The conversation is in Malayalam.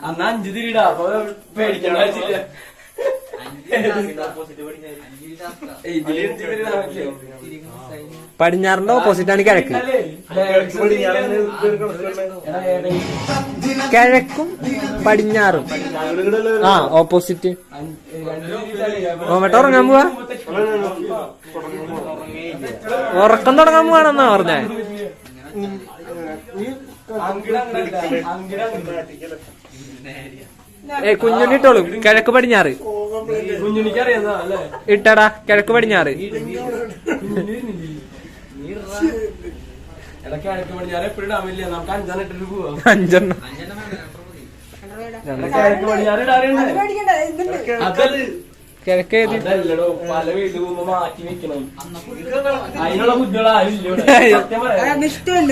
അന്ന് 5 തിരിടാ അപ്പൊ പേടിക്കണ്ട. പടിഞ്ഞാറിന്റെ ഓപ്പോസിറ്റ് ആണ് കിഴക്ക്. കിഴക്കും പടിഞ്ഞാറും ആ ഓപ്പോസിറ്റ്. ഓമട്ട് ഉറങ്ങാൻ പോവാ, ഉറക്കം തുടങ്ങാൻ പോവാണെന്നാ പറഞ്ഞേ. കുഞ്ഞുണ്ണിട്ടോളൂ കിഴക്ക് പടിഞ്ഞാറ് ഇട്ടടാ. കിഴക്ക് പടിഞ്ഞാറ് കിഴക്ക് പടിഞ്ഞാറ് എപ്പോഴും ഇടാമില്ല. നമുക്ക് 5 ഇട്ടിട്ട് പോവാം. 5 കിഴക്ക് പടിഞ്ഞാറ് ഇടാറുണ്ട്. കിഴക്ക് അതല്ലടോ, പല വീട് പോകുമ്പോ മാറ്റി വെക്കണം. അതിനുള്ള ബുദ്ധികൾ ആരും ഇല്ല.